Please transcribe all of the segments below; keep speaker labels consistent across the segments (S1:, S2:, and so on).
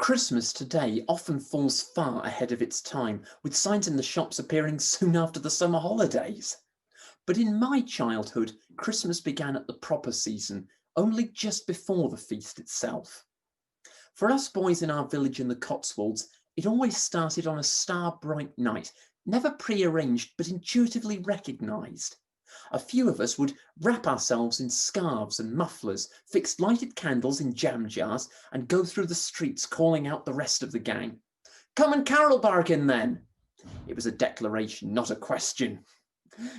S1: Christmas today often falls far ahead of its time, with signs in the shops appearing soon after the summer holidays. But in my childhood, Christmas began at the proper season, only just before the feast itself. For us boys in our village in the Cotswolds, it always started on a star-bright night, never pre-arranged but intuitively recognised. A few of us would wrap ourselves in scarves and mufflers, fix lighted candles in jam jars, and go through the streets calling out the rest of the gang. "Come and carol bargain then!" It was a declaration, not a question.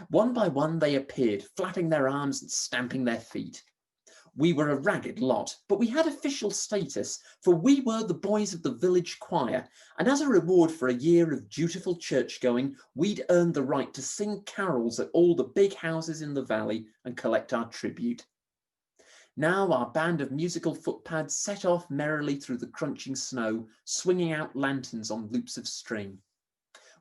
S1: One by one they appeared, flapping their arms and stamping their feet. We were a ragged lot, but we had official status, for we were the boys of the village choir, and as a reward for a year of dutiful church-going, we'd earned the right to sing carols at all the big houses in the valley and collect our tribute. Now our band of musical footpads set off merrily through the crunching snow, swinging out lanterns on loops of string.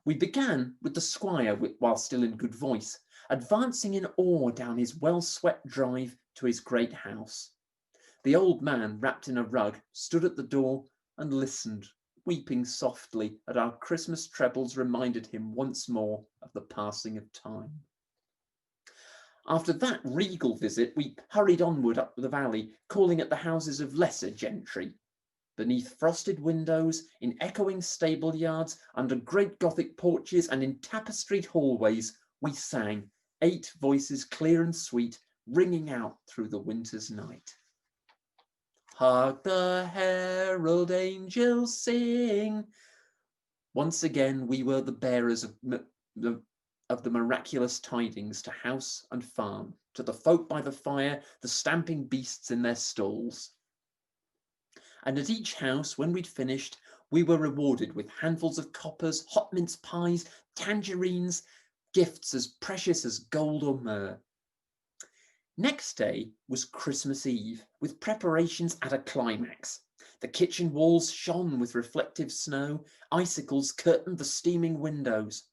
S1: We began with the squire, while still in good voice, advancing in awe down his well-swept drive to his great house. The old man, wrapped in a rug, stood at the door and listened, weeping softly at our Christmas trebles reminded him once more of the passing of time. After that regal visit, we hurried onward up the valley, calling at the houses of lesser gentry. Beneath frosted windows, in echoing stable yards, under great Gothic porches, and in tapestried hallways, we sang, 8 voices clear and sweet, ringing out through the winter's night. Hark the herald angels sing. Once again, we were the bearers of the miraculous tidings to house and farm, to the folk by the fire, the stamping beasts in their stalls. And at each house, when we'd finished, we were rewarded with handfuls of coppers, hot mince pies, tangerines, gifts as precious as gold or myrrh. Next day was Christmas Eve, with preparations at a climax. The kitchen walls shone with reflective snow, icicles curtained the steaming windows.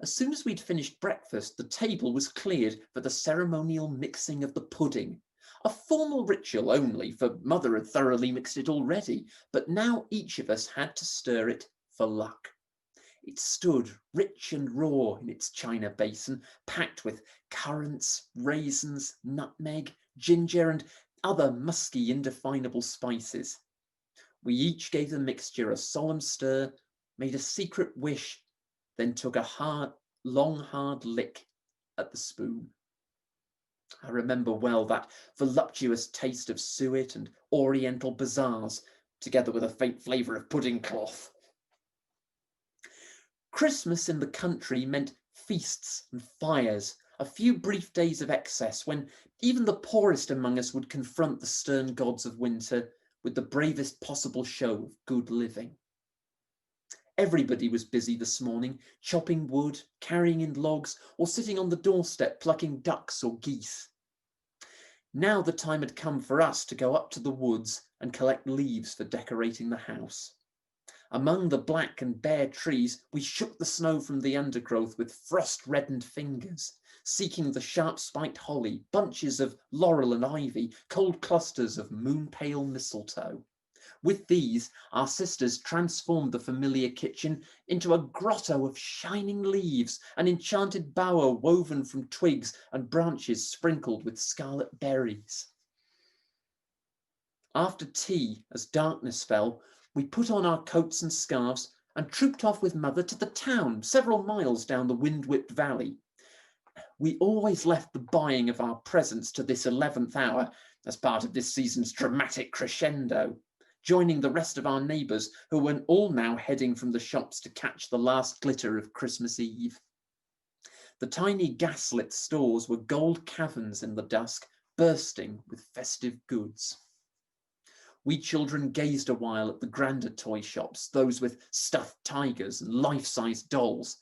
S1: As soon as we'd finished breakfast, the table was cleared for the ceremonial mixing of the pudding. A formal ritual only, for Mother had thoroughly mixed it already, but now each of us had to stir it for luck. It stood rich and raw in its china basin, packed with currants, raisins, nutmeg, ginger, and other musky, indefinable spices. We each gave the mixture a solemn stir, made a secret wish, then took a long, hard lick at the spoon. I remember well that voluptuous taste of suet and oriental bazaars, together with a faint flavour of pudding cloth. Christmas in the country meant feasts and fires, a few brief days of excess when even the poorest among us would confront the stern gods of winter with the bravest possible show of good living. Everybody was busy this morning, chopping wood, carrying in logs, or sitting on the doorstep plucking ducks or geese. Now the time had come for us to go up to the woods and collect leaves for decorating the house. Among the black and bare trees, we shook the snow from the undergrowth with frost-reddened fingers, seeking the sharp-spiked holly, bunches of laurel and ivy, cold clusters of moon-pale mistletoe. With these, our sisters transformed the familiar kitchen into a grotto of shining leaves, an enchanted bower woven from twigs and branches sprinkled with scarlet berries. After tea, as darkness fell, we put on our coats and scarves and trooped off with Mother to the town, several miles down the wind-whipped valley. We always left the buying of our presents to this 11th hour as part of this season's dramatic crescendo, joining the rest of our neighbours who were all now heading from the shops to catch the last glitter of Christmas Eve. The tiny gaslit stores were gold caverns in the dusk, bursting with festive goods. We children gazed a while at the grander toy shops, those with stuffed tigers and life-size dolls,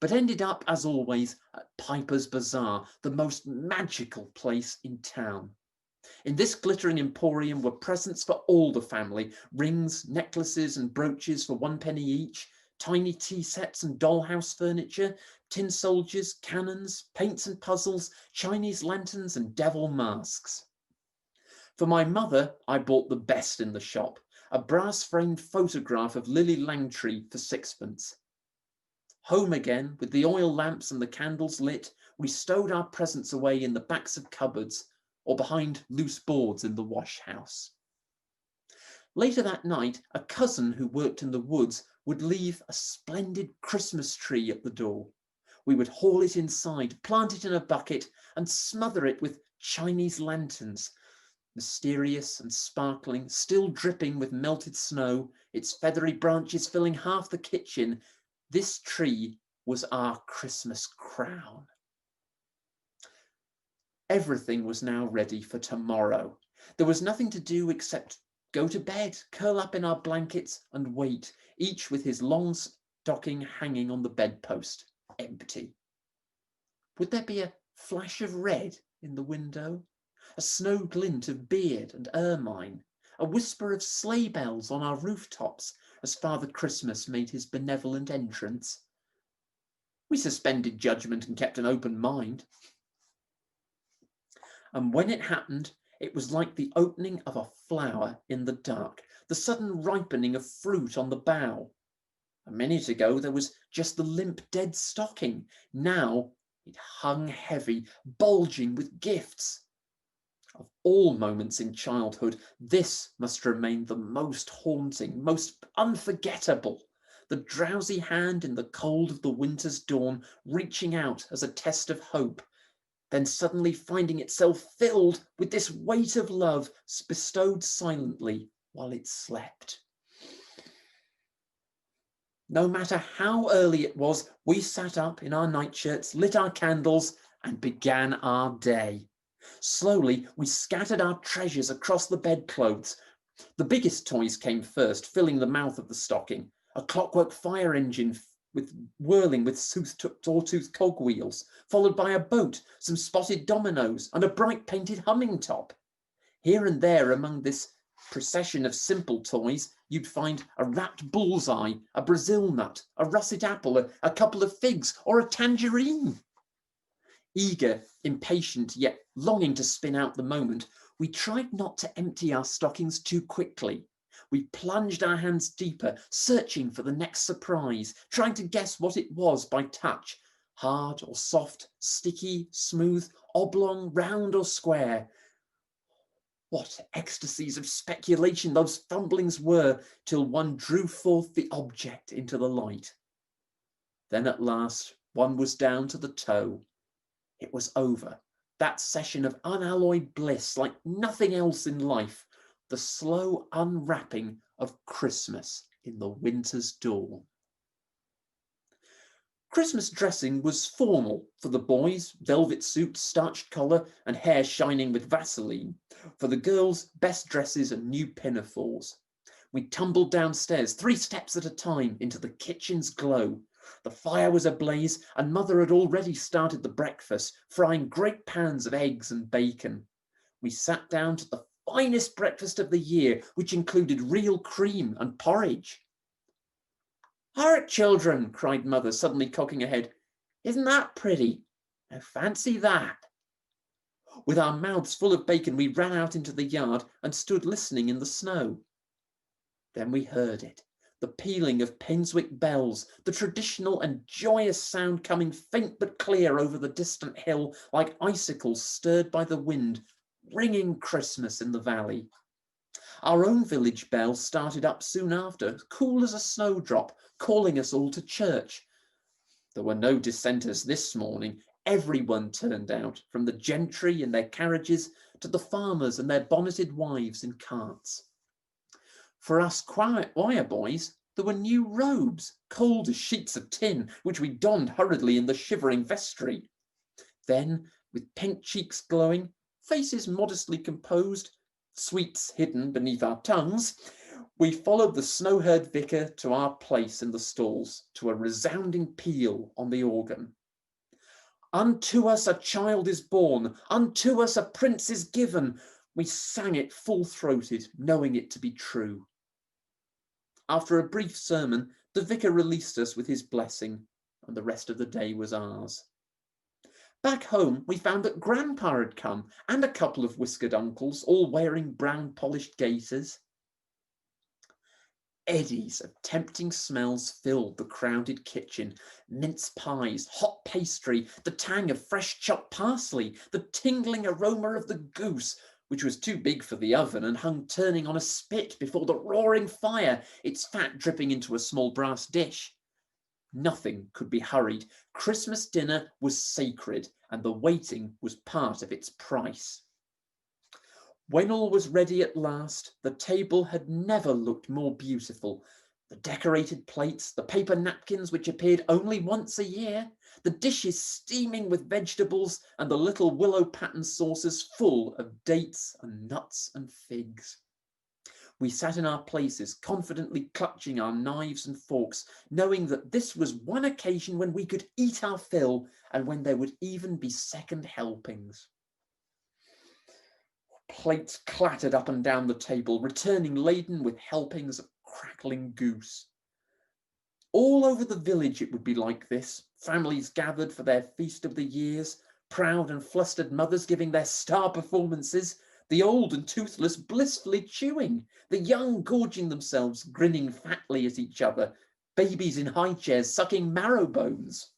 S1: but ended up, as always, at Piper's Bazaar, the most magical place in town. In this glittering emporium were presents for all the family, rings, necklaces and brooches for 1 penny each, tiny tea sets and dollhouse furniture, tin soldiers, cannons, paints and puzzles, Chinese lanterns and devil masks. For my mother, I bought the best in the shop, a brass-framed photograph of Lily Langtry for sixpence. Home again, with the oil lamps and the candles lit, we stowed our presents away in the backs of cupboards or behind loose boards in the wash house. Later that night, a cousin who worked in the woods would leave a splendid Christmas tree at the door. We would haul it inside, plant it in a bucket, and smother it with Chinese lanterns, mysterious and sparkling, still dripping with melted snow, its feathery branches filling half the kitchen. This tree was our Christmas crown. Everything was now ready for tomorrow. There was nothing to do except go to bed, curl up in our blankets and wait, each with his long stocking hanging on the bedpost, empty. Would there be a flash of red in the window? A snow glint of beard and ermine? A whisper of sleigh bells on our rooftops as Father Christmas made his benevolent entrance? We suspended judgment and kept an open mind. And when it happened, it was like the opening of a flower in the dark, the sudden ripening of fruit on the bough. A minute ago, there was just the limp dead stocking. Now it hung heavy, bulging with gifts. Of all moments in childhood, this must remain the most haunting, most unforgettable. The drowsy hand in the cold of the winter's dawn, reaching out as a test of hope, then suddenly finding itself filled with this weight of love bestowed silently while it slept. No matter how early it was, we sat up in our nightshirts, lit our candles, and began our day. Slowly, we scattered our treasures across the bedclothes. The biggest toys came first, filling the mouth of the stocking. A clockwork fire engine whirling with sawtooth cogwheels, followed by a boat, some spotted dominoes, and a bright painted humming top. Here and there among this procession of simple toys, you'd find a wrapped bullseye, a Brazil nut, a russet apple, a couple of figs, or a tangerine. Eager, impatient, yet longing to spin out the moment, we tried not to empty our stockings too quickly. We plunged our hands deeper, searching for the next surprise, trying to guess what it was by touch. Hard or soft, sticky, smooth, oblong, round or square. What ecstasies of speculation those fumblings were, till one drew forth the object into the light. Then at last one was down to the toe. It was over. That session of unalloyed bliss, like nothing else in life. The slow unwrapping of Christmas in the winter's dawn. Christmas dressing was formal for the boys, velvet suits, starched collar, and hair shining with Vaseline. For the girls, best dresses and new pinafores. We tumbled downstairs, 3 steps at a time, into the kitchen's glow. The fire was ablaze, and Mother had already started the breakfast, frying great pans of eggs and bacon. We sat down to the finest breakfast of the year, which included real cream and porridge. "Hark, children!" cried Mother, suddenly cocking her head. "Isn't that pretty? Now fancy that!" With our mouths full of bacon, we ran out into the yard and stood listening in the snow. Then we heard it, the pealing of Penswick bells, the traditional and joyous sound coming faint but clear over the distant hill, like icicles stirred by the wind, ringing Christmas in the valley. Our own village bell started up soon after, cool as a snowdrop, calling us all to church. There were no dissenters this morning. Everyone turned out, from the gentry in their carriages to the farmers and their bonneted wives in carts. For us quiet wire boys, there were new robes, cold as sheets of tin, which we donned hurriedly in the shivering vestry. Then, with pink cheeks glowing, faces modestly composed, sweets hidden beneath our tongues, we followed the snow-herd vicar to our place in the stalls, to a resounding peal on the organ. "Unto us a child is born, unto us a prince is given." We sang it full-throated, knowing it to be true. After a brief sermon, the vicar released us with his blessing, and the rest of the day was ours. Back home, we found that Grandpa had come, and a couple of whiskered uncles, all wearing brown polished gaiters. Eddies of tempting smells filled the crowded kitchen. Mince pies, hot pastry, the tang of fresh chopped parsley, the tingling aroma of the goose, which was too big for the oven and hung turning on a spit before the roaring fire, its fat dripping into a small brass dish. Nothing could be hurried. Christmas dinner was sacred, and the waiting was part of its price. When all was ready at last, the table had never looked more beautiful. The decorated plates, the paper napkins which appeared only once a year, the dishes steaming with vegetables, and the little willow pattern saucers full of dates and nuts and figs. We sat in our places, confidently clutching our knives and forks, knowing that this was one occasion when we could eat our fill and when there would even be second helpings. Plates clattered up and down the table, returning laden with helpings of crackling goose. All over the village it would be like this, families gathered for their feast of the years, proud and flustered mothers giving their star performances, the old and toothless blissfully chewing, the young gorging themselves, grinning fatly at each other, babies in high chairs sucking marrow bones.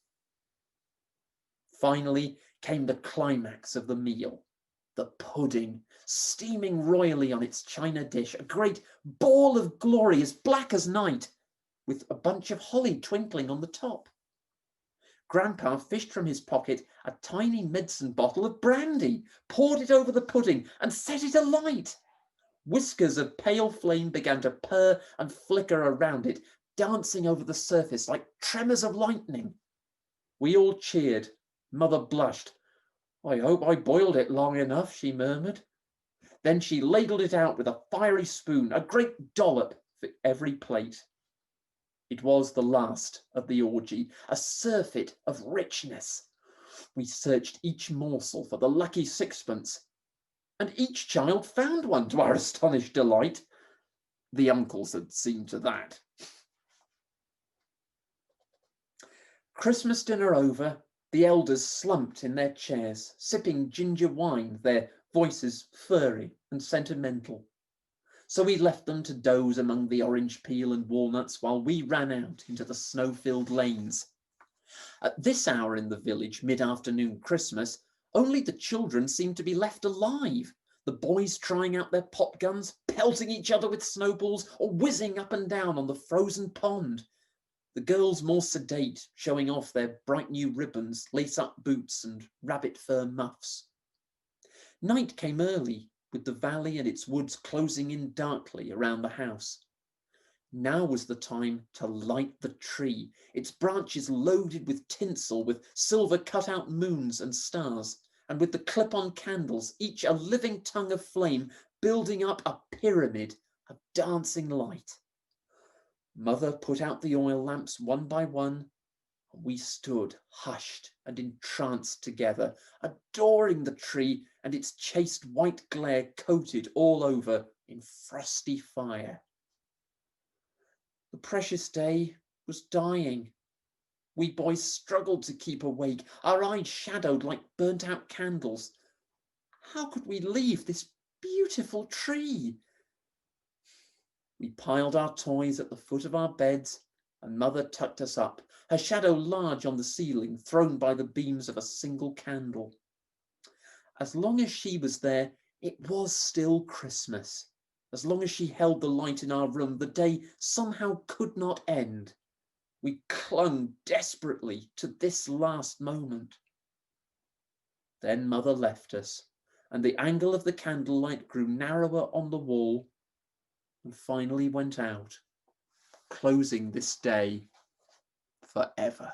S1: Finally came the climax of the meal. The pudding, steaming royally on its china dish, a great ball of glory as black as night, with a bunch of holly twinkling on the top. Grandpa fished from his pocket a tiny medicine bottle of brandy, poured it over the pudding, and set it alight. Whiskers of pale flame began to purr and flicker around it, dancing over the surface like tremors of lightning. We all cheered. Mother blushed. "I hope I boiled it long enough," she murmured. Then she ladled it out with a fiery spoon, a great dollop for every plate. It was the last of the orgy, a surfeit of richness. We searched each morsel for the lucky sixpence, and each child found one to our astonished delight. The uncles had seen to that. Christmas dinner over, the elders slumped in their chairs, sipping ginger wine, their voices furry and sentimental. So we left them to doze among the orange peel and walnuts while we ran out into the snow-filled lanes. At this hour in the village, mid-afternoon Christmas, only the children seemed to be left alive, the boys trying out their pop guns, pelting each other with snowballs, or whizzing up and down on the frozen pond. The girls more sedate, showing off their bright new ribbons, lace-up boots, and rabbit fur muffs. Night came early, with the valley and its woods closing in darkly around the house. Now was the time to light the tree, its branches loaded with tinsel, with silver cut-out moons and stars, and with the clip-on candles, each a living tongue of flame, building up a pyramid of dancing light. Mother put out the oil lamps one by one, and we stood hushed and entranced together, adoring the tree and its chaste white glare coated all over in frosty fire. The precious day was dying. We boys struggled to keep awake, our eyes shadowed like burnt-out candles. How could we leave this beautiful tree? We piled our toys at the foot of our beds, and Mother tucked us up, her shadow large on the ceiling, thrown by the beams of a single candle. As long as she was there, it was still Christmas. As long as she held the light in our room, the day somehow could not end. We clung desperately to this last moment. Then Mother left us, and the angle of the candlelight grew narrower on the wall, and finally went out, closing this day forever.